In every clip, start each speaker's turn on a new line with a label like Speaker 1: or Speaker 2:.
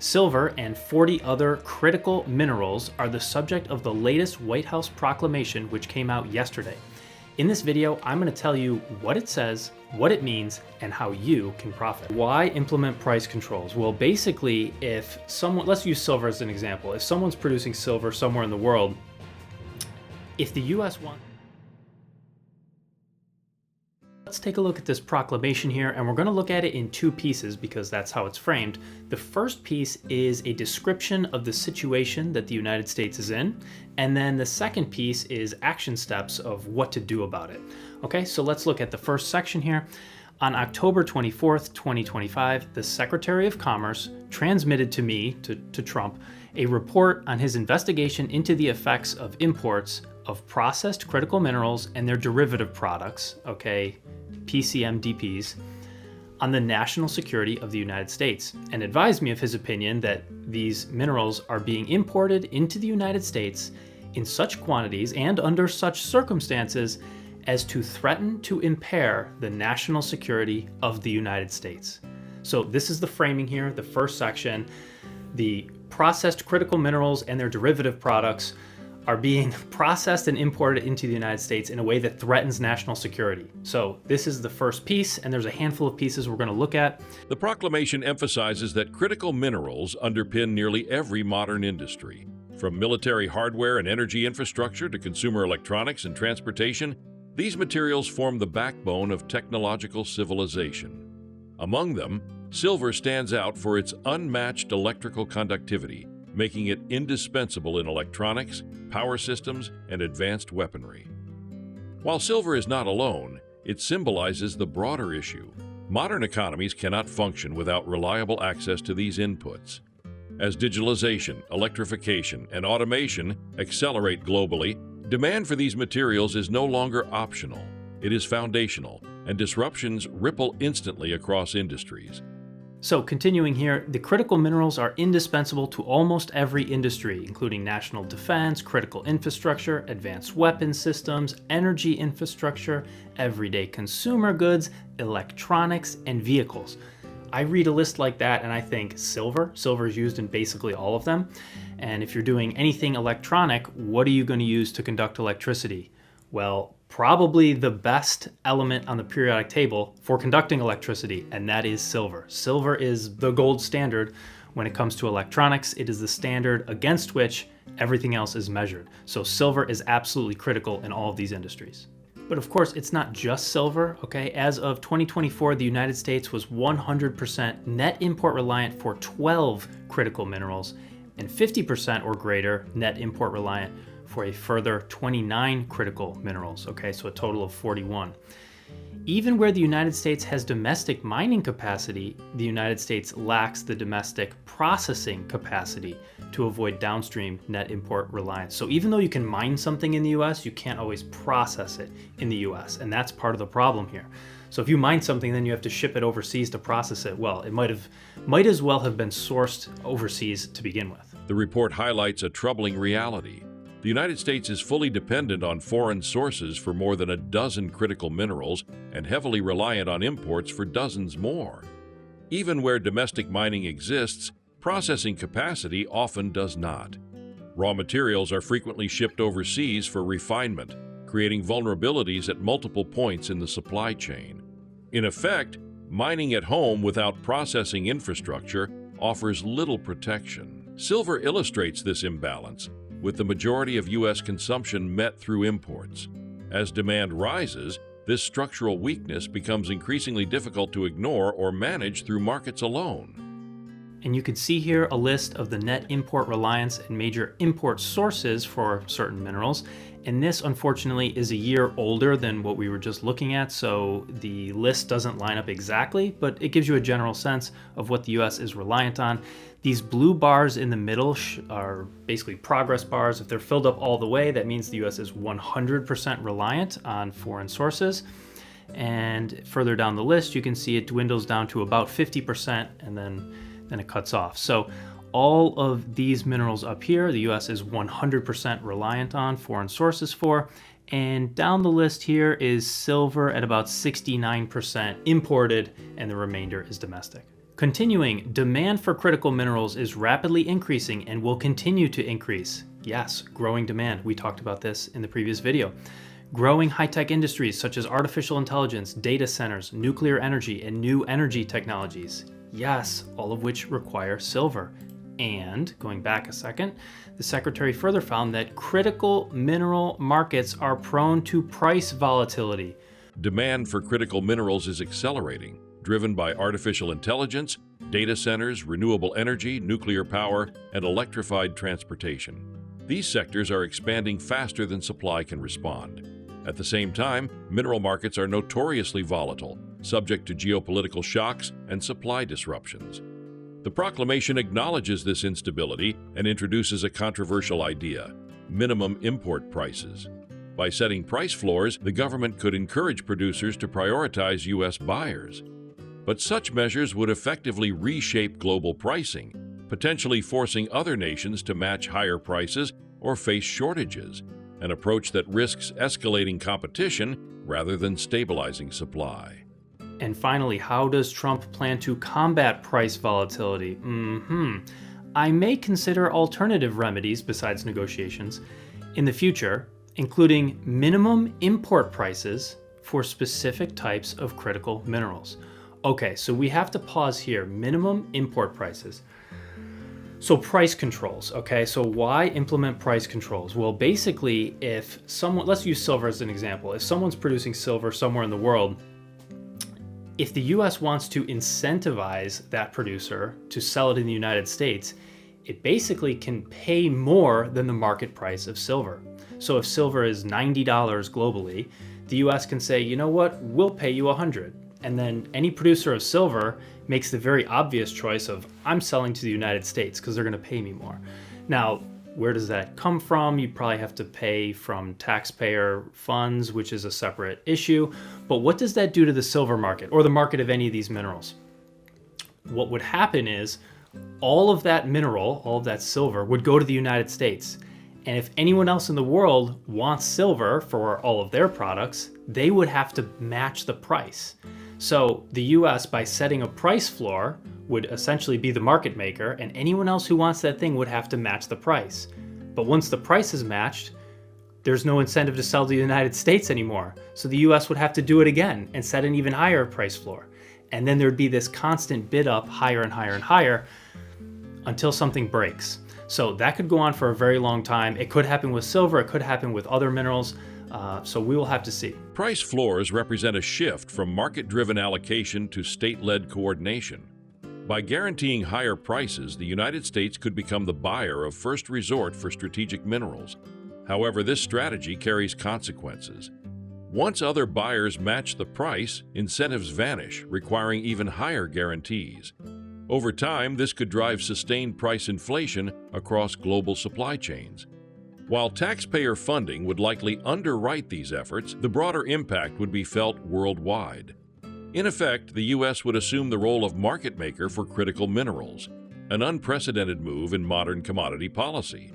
Speaker 1: Silver and 40 other critical minerals are the subject of the latest White House proclamation, which came out yesterday. In this video, I'm going to tell you what it says, what it means, and how you can profit. Why implement price controls? Well, basically, if someone, let's use silver as an example. If someone's producing silver somewhere in the world, if the US wants... Let's take a look at this proclamation here, and we're going to look at it in two pieces because that's how it's framed. The first piece is a description of the situation that the United States is in, and then the second piece is action steps of what to do about it. Okay, so let's look at the first section here. On October 24th, 2025, the Secretary of Commerce transmitted to me, to Trump, a report on his investigation into the effects of imports of processed critical minerals and their derivative products, okay, PCMDPs, on the national security of the United States, and advised me of his opinion that these minerals are being imported into the United States in such quantities and under such circumstances as to threaten to impair the national security of the United States. So this is the framing here, the first section. The processed critical minerals and their derivative products are being processed and imported into the United States in a way that threatens national security. So this is the first piece, and there's a handful of pieces we're going to look at.
Speaker 2: The proclamation emphasizes that critical minerals underpin nearly every modern industry. From military hardware and energy infrastructure to consumer electronics and transportation, these materials form the backbone of technological civilization. Among them, silver stands out for its unmatched electrical conductivity, making it indispensable in electronics, power systems, and advanced weaponry. While silver is not alone, it symbolizes the broader issue. Modern economies cannot function without reliable access to these inputs. As digitalization, electrification, and automation accelerate globally, demand for these materials is no longer optional. It is foundational, and disruptions ripple instantly across industries.
Speaker 1: So continuing here, the critical minerals are indispensable to almost every industry, including national defense, critical infrastructure, advanced weapon systems, energy infrastructure, everyday consumer goods, electronics, and vehicles. I read a list like that and I think silver. Silver is used in basically all of them. And if you're doing anything electronic, what are you going to use to conduct electricity? Well, probably the best element on the periodic table for conducting electricity, and that is silver. Silver is the gold standard when it comes to electronics. It is the standard against which everything else is measured. So silver is absolutely critical in all of these industries. But of course, it's not just silver, okay? As of 2024, the United States was 100% net import reliant for 12 critical minerals and 50% or greater net import reliant for a further 29 critical minerals, okay, so a total of 41. Even where the United States has domestic mining capacity, the United States lacks the domestic processing capacity to avoid downstream net import reliance. So even though you can mine something in the US, you can't always process it in the US, and that's part of the problem here. So if you mine something, then you have to ship it overseas to process it. Well, it might as well have been sourced overseas to begin with.
Speaker 2: The report highlights a troubling reality. The United States is fully dependent on foreign sources for more than a dozen critical minerals and heavily reliant on imports for dozens more. Even where domestic mining exists, processing capacity often does not. Raw materials are frequently shipped overseas for refinement, creating vulnerabilities at multiple points in the supply chain. In effect, mining at home without processing infrastructure offers little protection. Silver illustrates this imbalance, with the majority of U.S. consumption met through imports. As demand rises, this structural weakness becomes increasingly difficult to ignore or manage through markets alone.
Speaker 1: And you can see here a list of the net import reliance and major import sources for certain minerals. And this, unfortunately, is a year older than what we were just looking at, so the list doesn't line up exactly, but it gives you a general sense of what the US is reliant on. These blue bars in the middle are basically progress bars. If they're filled up all the way, that means the US is 100% reliant on foreign sources. And further down the list, you can see it dwindles down to about 50%, and then it cuts off. So all of these minerals up here, the US is 100% reliant on foreign sources for, and down the list here is silver at about 69% imported, and the remainder is domestic. Continuing, demand for critical minerals is rapidly increasing and will continue to increase. Yes, growing demand. We talked about this in the previous video. Growing high-tech industries such as artificial intelligence, data centers, nuclear energy, and new energy technologies. Yes, all of which require silver. And, going back a second, the Secretary further found that critical mineral markets are prone to price volatility.
Speaker 2: Demand for critical minerals is accelerating, driven by artificial intelligence, data centers, renewable energy, nuclear power, and electrified transportation. These sectors are expanding faster than supply can respond. At the same time, mineral markets are notoriously volatile, subject to geopolitical shocks and supply disruptions. The proclamation acknowledges this instability and introduces a controversial idea: minimum import prices. By setting price floors, the government could encourage producers to prioritize U.S. buyers. But such measures would effectively reshape global pricing, potentially forcing other nations to match higher prices or face shortages, an approach that risks escalating competition rather than stabilizing supply.
Speaker 1: And finally, how does Trump plan to combat price volatility? I may consider alternative remedies besides negotiations in the future, including minimum import prices for specific types of critical minerals. Okay, so we have to pause here. Minimum import prices. So price controls, okay? So why implement price controls? Well, basically, if someone, let's use silver as an example. If someone's producing silver somewhere in the world, if the US wants to incentivize that producer to sell it in the United States, it basically can pay more than the market price of silver. So if silver is $90 globally, the US can say, you know what, we'll pay you $100. And then any producer of silver makes the very obvious choice of, I'm selling to the United States because they're going to pay me more. Now, where does that come from? You probably have to pay from taxpayer funds, which is a separate issue. But what does that do to the silver market or the market of any of these minerals? What would happen is all of that mineral, all of that silver would go to the United States. And if anyone else in the world wants silver for all of their products, they would have to match the price. So the US, by setting a price floor, would essentially be the market maker, and anyone else who wants that thing would have to match the price. But once the price is matched, there's no incentive to sell to the United States anymore. So the US would have to do it again and set an even higher price floor. And then there'd be this constant bid up higher and higher and higher until something breaks. So that could go on for a very long time. It could happen with silver, it could happen with other minerals. So we will have to see.
Speaker 2: Price floors represent a shift from market-driven allocation to state-led coordination. By guaranteeing higher prices, the United States could become the buyer of first resort for strategic minerals. However, this strategy carries consequences. Once other buyers match the price, incentives vanish, requiring even higher guarantees. Over time, this could drive sustained price inflation across global supply chains. While taxpayer funding would likely underwrite these efforts, the broader impact would be felt worldwide. In effect, the U.S. would assume the role of market maker for critical minerals, an unprecedented move in modern commodity policy.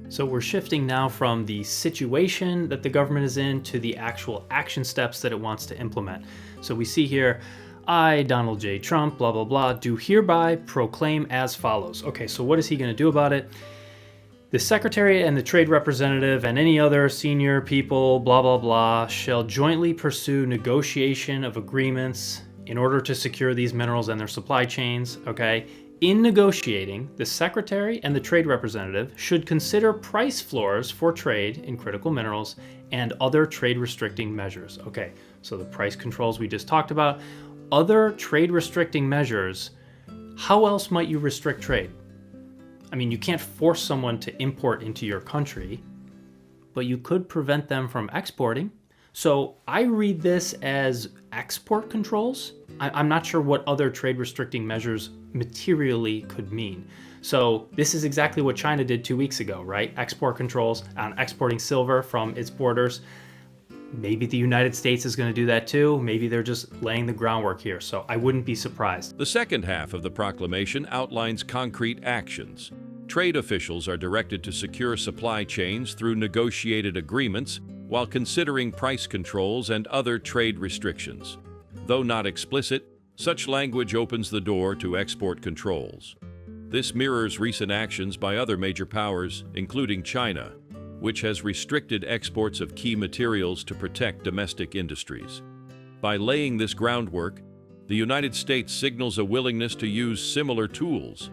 Speaker 1: So we're shifting now from the situation that the government is in to the actual action steps that it wants to implement. So we see here, I, Donald J. Trump, blah, blah, blah, do hereby proclaim as follows. Okay, so what is he going to do about it? The Secretary and the Trade Representative and any other senior people, blah, blah, blah, shall jointly pursue negotiation of agreements in order to secure these minerals and their supply chains, okay? In negotiating, the Secretary and the Trade Representative should consider price floors for trade in critical minerals and other trade restricting measures. Okay, so the price controls we just talked about. Other trade restricting measures, how else might you restrict trade? I mean, you can't force someone to import into your country, but you could prevent them from exporting. So I read this as export controls. I'm not sure what other trade restricting measures materially could mean. So this is exactly what China did 2 weeks ago, right? Export controls on exporting silver from its borders. Maybe the United States is going to do that too. Maybe they're just laying the groundwork here. So I wouldn't be surprised.
Speaker 2: The second half of the proclamation outlines concrete actions. Trade officials are directed to secure supply chains through negotiated agreements while considering price controls and other trade restrictions. Though not explicit, Such language opens the door to export controls. This mirrors recent actions by other major powers, including China, which has restricted exports of key materials to protect domestic industries. By laying this groundwork, the United States signals a willingness to use similar tools.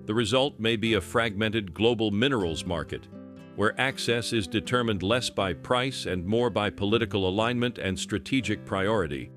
Speaker 2: The result may be a fragmented global minerals market, where access is determined less by price and more by political alignment and strategic priority.